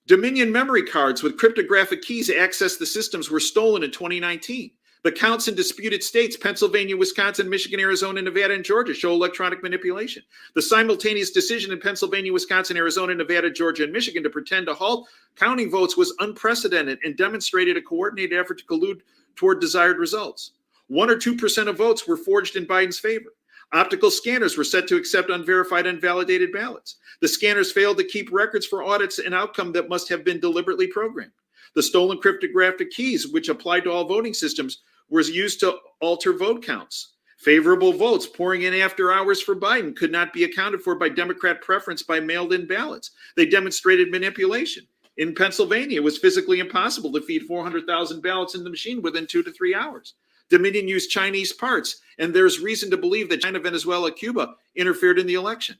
Dominion memory cards with cryptographic keys to access the systems were stolen in 2019. The counts in disputed states, Pennsylvania, Wisconsin, Michigan, Arizona, Nevada, and Georgia, show electronic manipulation. The simultaneous decision in Pennsylvania, Wisconsin, Arizona, Nevada, Georgia, and Michigan to pretend to halt counting votes was unprecedented and demonstrated a coordinated effort to collude toward desired results. 1 or 2% of votes were forged in Biden's favor. Optical scanners were set to accept unverified, unvalidated ballots. The scanners failed to keep records for audits, an outcome that must have been deliberately programmed. The stolen cryptographic keys, which applied to all voting systems, was used to alter vote counts. Favorable votes pouring in after hours for Biden could not be accounted for by Democrat preference by mailed-in ballots. They demonstrated manipulation. In Pennsylvania, it was physically impossible to feed 400,000 ballots in the machine within 2 to 3 hours. Dominion used Chinese parts, and there's reason to believe that China, Venezuela, Cuba interfered in the election.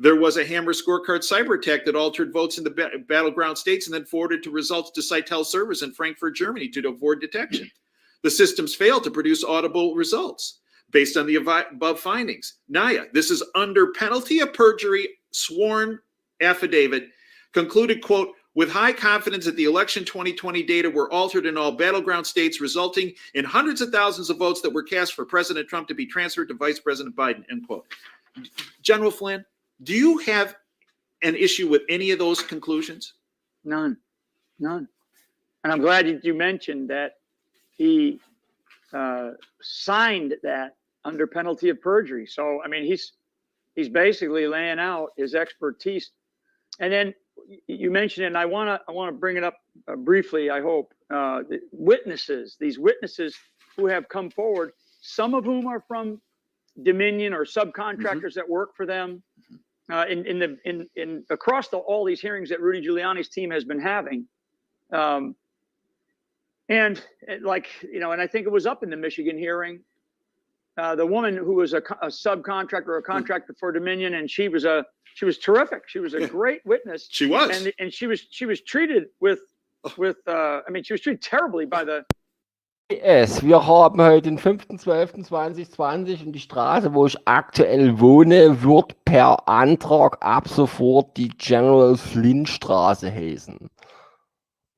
There was a Hammer scorecard cyber attack that altered votes in the battleground states and then forwarded to results to Sitel servers in Frankfurt, Germany to avoid detection. The systems failed to produce audible results based on the above findings. Naya, this is under penalty of perjury, sworn affidavit, concluded, quote, with high confidence that the election 2020 data were altered in all battleground states, resulting in hundreds of thousands of votes that were cast for President Trump to be transferred to Vice President Biden, end quote. General Flynn, do you have an issue with any of those conclusions? None. And I'm glad you mentioned that he signed that under penalty of perjury. So, I mean, he's basically laying out his expertise. And then you mentioned it, and I want to bring it up briefly, I hope. These witnesses who have come forward, some of whom are from Dominion or subcontractors that work for them, in across all these hearings that Rudy Giuliani's team has been having. And like, you know, and I think it was up in the Michigan hearing, the woman who was a subcontractor or a contractor for Dominion, and she was terrific. She was a great witness. She was. And she was treated I mean, she was treated terribly by the. Wir haben heute den 5.12.2020 und die Straße, wo ich aktuell wohne, wird per Antrag ab sofort die General Flyn Straße heißen.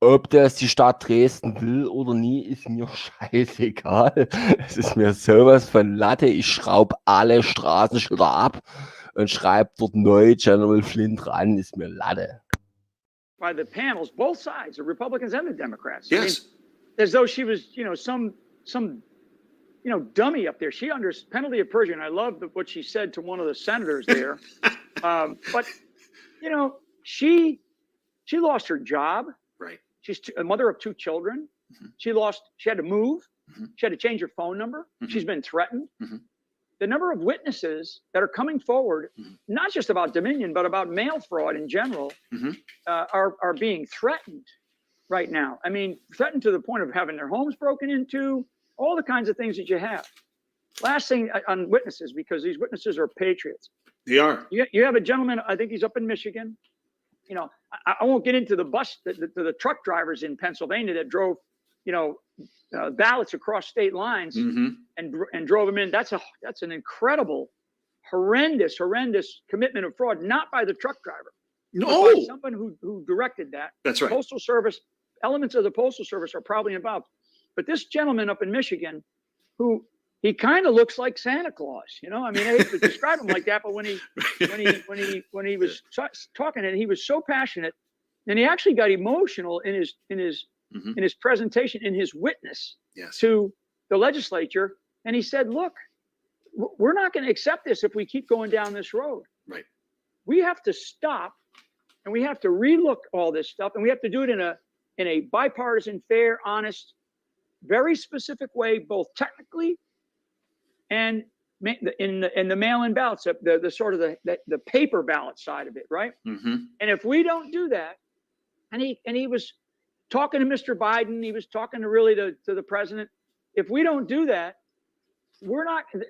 Ob das die Stadt Dresden will oder nie, ist mir scheißegal. Es ist mir sowas von Latte. Ich schraube alle Straßenschilder ab und schreibe dort neu General Flyn dran, ist mir Latte. By the panels, both sides, the Republicans and the Democrats. Yes. I mean, as though she was, you know, some dummy up there. She under penalty of perjury, and I love what she said to one of the senators there. But you know, she lost her job. Right. She's a mother of 2 children. Mm-hmm. She had to move. Mm-hmm. She had to change her phone number. Mm-hmm. She's been threatened. Mm-hmm. The number of witnesses that are coming forward, not just about Dominion, but about mail fraud in general, are being threatened right now. I mean, threatened to the point of having their homes broken into, all the kinds of things that you have. Last thing on witnesses, because these witnesses are patriots. They are. You have a gentleman, I think he's up in Michigan. You know, I won't get into the truck drivers in Pennsylvania that drove, you know, ballots across state lines and drove them in. That's an incredible, horrendous commitment of fraud, not by the truck driver. No, by someone who directed that. That's right. Postal Service, elements of the Postal Service are probably involved. But this gentleman up in Michigan, he kind of looks like Santa Claus, you know. I mean, I hate to describe him like that, but when he was talking, and he was so passionate, and he actually got emotional in his presentation, in his witness to the legislature, and he said, "Look, we're not going to accept this if we keep going down this road. Right. We have to stop, and we have to relook all this stuff, and we have to do it in a bipartisan, fair, honest, very specific way, both technically and in the mail-in ballots, the sort of the paper ballot side of it, right? Mm-hmm. And if we don't do that, and he was talking to Mr. Biden, he was talking to the president. If we don't do that,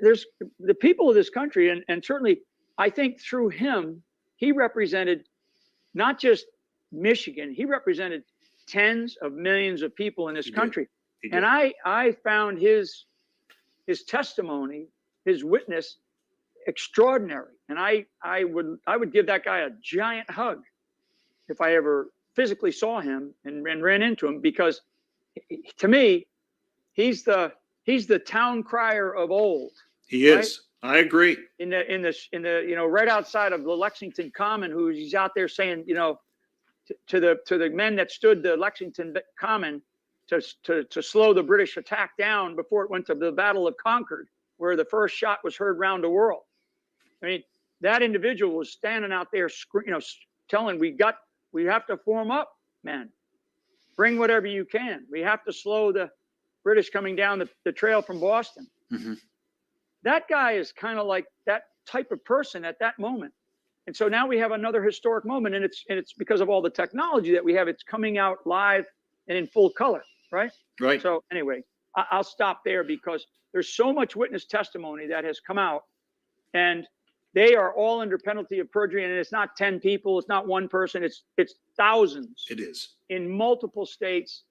there's the people of this country, and certainly I think through him, he represented not just Michigan, he represented tens of millions of people in this country. He did. And I found his testimony his witness extraordinary. And I would give that guy a giant hug if I ever physically saw him and ran into him, because to me, he's the town crier of old. He is. Right? I agree. In the right outside of the Lexington Common, he's out there saying, to the men that stood the Lexington Common to slow the British attack down before it went to the Battle of Concord, where the first shot was heard round the world. I mean, that individual was standing out there, telling we have to form up, man. Bring whatever you can. We have to slow the British coming down the trail from Boston. Mm-hmm. That guy is kind of like that type of person at that moment. And so now we have another historic moment, and it's because of all the technology that we have. It's coming out live and in full color, right? Right. So anyway, I'll stop there, because there's so much witness testimony that has come out, and they are all under penalty of perjury. And it's not 10 people, it's not one person, it's thousands. It is. In multiple states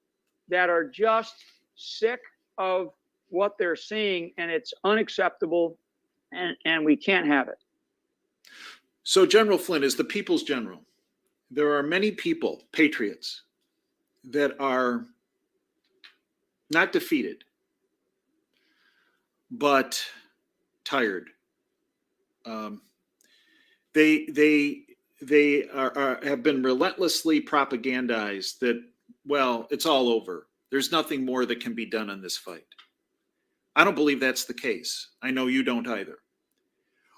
that are just sick of what they're seeing, and it's unacceptable, and we can't have it. So General Flynn is the people's general. There are many people, patriots, that are not defeated, but tired. They have been relentlessly propagandized that, well, it's all over. There's nothing more that can be done in this fight. I don't believe that's the case. I know you don't either.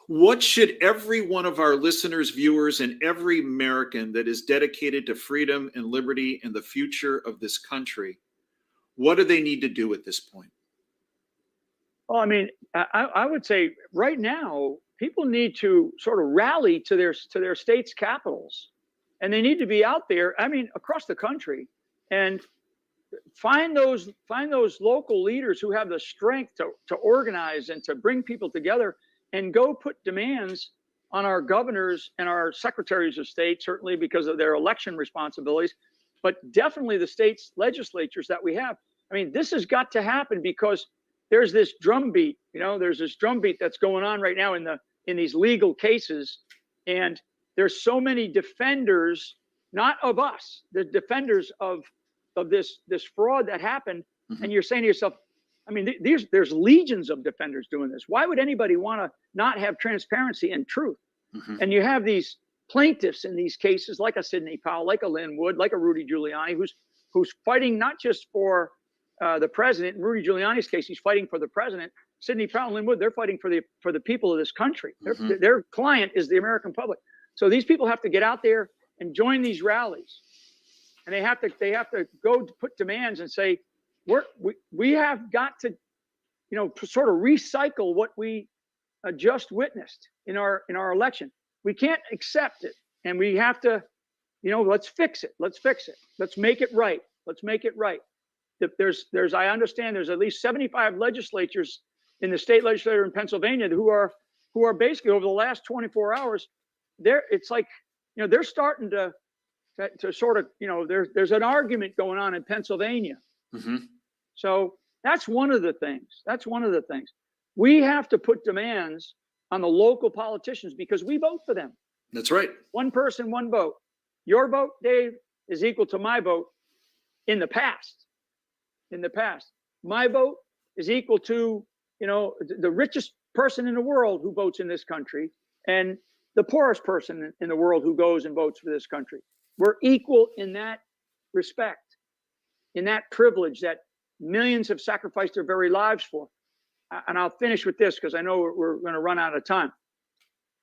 What should every one of our listeners, viewers, and every American that is dedicated to freedom and liberty and the future of this country, what do they need to do at this point? Well, I mean, I would say right now, people need to sort of rally to their state's capitals, and they need to be out there, I mean, across the country, and find those local leaders who have the strength to organize and to bring people together, and go put demands on our governors and our secretaries of state, certainly because of their election responsibilities, but definitely the state's legislatures that we have. I mean, this has got to happen, because there's this drumbeat, that's going on right now in these legal cases. And there's so many defenders, not of us, the defenders of this fraud that happened. Mm-hmm. And you're saying to yourself, I mean, there's legions of defenders doing this. Why would anybody want to not have transparency and truth? Mm-hmm. And you have these plaintiffs in these cases, like a Sidney Powell, like a Lynn Wood, like a Rudy Giuliani, who's fighting not just for the president. In Rudy Giuliani's case, he's fighting for the president. Sidney Powell and Lynn Wood, they're fighting for the people of this country. Mm-hmm. Their client is the American public. So these people have to get out there and join these rallies, and they have to go to put demands and say, we have got to, sort of recycle what we just witnessed in our election. We can't accept it, and we have to, let's fix it. Let's fix it. Let's make it right. Let's make it right. I understand there's at least 75 legislatures in the state legislature in Pennsylvania who are basically, over the last 24 hours, it's like, they're starting to sort of, there's an argument going on in Pennsylvania. Mm-hmm. So that's one of the things. We have to put demands on the local politicians, because we vote for them. That's right. One person, one vote. Your vote, Dave, is equal to my vote in the past. My vote is equal to, the richest person in the world who votes in this country, and the poorest person in the world who goes and votes for this country. We're equal in that respect, in that privilege that millions have sacrificed their very lives for. And I'll finish with this, because I know we're going to run out of time.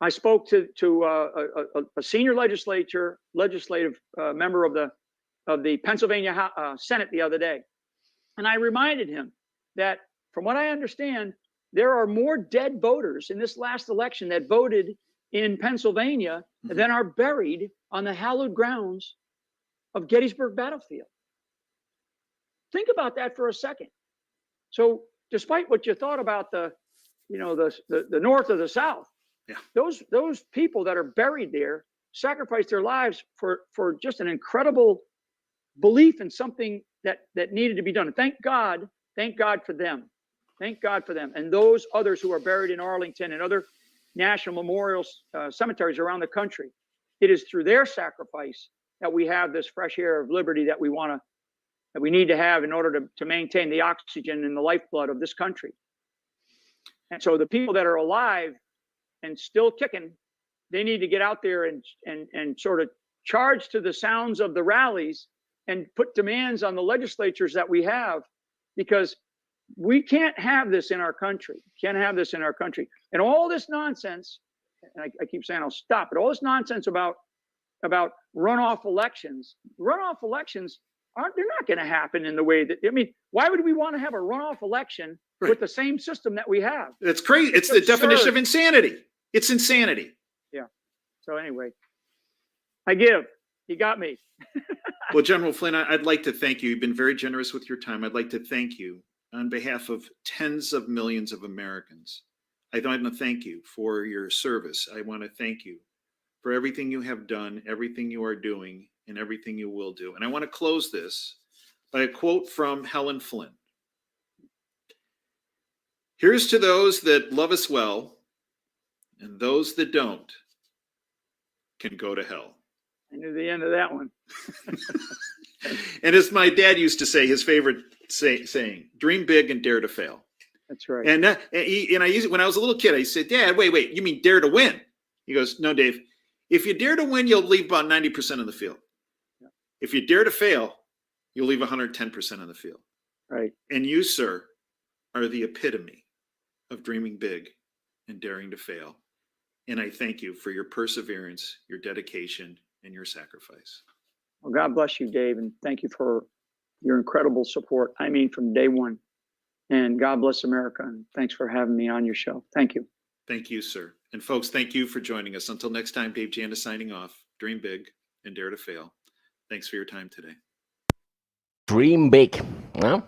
I spoke to a senior legislative member of the Pennsylvania Senate the other day. And I reminded him that, from what I understand, there are more dead voters in this last election that voted in Pennsylvania than are buried on the hallowed grounds of Gettysburg battlefield. Think about that for a second. So despite what you thought about the North or the South, yeah, those people that are buried there sacrificed their lives for just an incredible belief in something that needed to be done. And thank God for them. Thank God for them. And those others who are buried in Arlington and other national memorial cemeteries around the country. It is through their sacrifice that we have this fresh air of liberty that we need to have in order to maintain the oxygen and the lifeblood of this country. And so the people that are alive and still kicking, they need to get out there and sort of charge to the sounds of the rallies and put demands on the legislatures that we have, because we can't have this in our country. Can't have this in our country. And all this nonsense, and I keep saying I'll stop, but all this nonsense about runoff elections they're not going to happen in the way that, I mean, why would we want to have a runoff election with the same system that we have? It's crazy. It's the definition of insanity. It's insanity. Yeah. So anyway, I give. You got me. Well, General Flynn, I'd like to thank you. You've been very generous with your time. I'd like to thank you on behalf of tens of millions of Americans. I want to thank you for your service. I want to thank you for everything you have done, everything you are doing, and everything you will do. And I want to close this by a quote from Helen Flynn. Here's to those that love us well, and those that don't can go to hell. I knew the end of that one. And as my dad used to say, his favorite saying, dream big and dare to fail. That's right. And I used it when I was a little kid. I said, Dad, wait, you mean dare to win? He goes, no, Dave, if you dare to win, you'll leave about 90% of the field. Yeah. If you dare to fail, you'll leave 110% of the field. Right. And you, sir, are the epitome of dreaming big and daring to fail. And I thank you for your perseverance, your dedication, and your sacrifice. Well, God bless you, Dave, and thank you for your incredible support. I mean, from day one. And God bless America, and thanks for having me on your show. Thank you. Thank you, sir. And folks, thank you for joining us. Until next time, Dave Janda signing off. Dream big and dare to fail. Thanks for your time today. Dream big. Ja?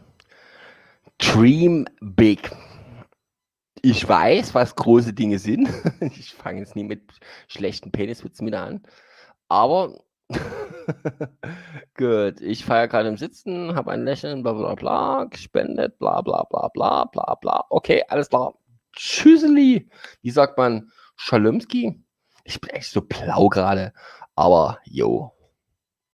Dream big. Ich weiß, was große Dinge sind. Ich fange jetzt nie mit schlechten Peniswitzen wieder an. Aber gut, ich feiere gerade im Sitzen, habe ein Lächeln, bla bla bla, gespendet, bla bla bla bla bla bla. Okay, alles klar. Tschüsseli. Wie sagt man? Schalomski? Ich bin echt so blau gerade. Aber jo.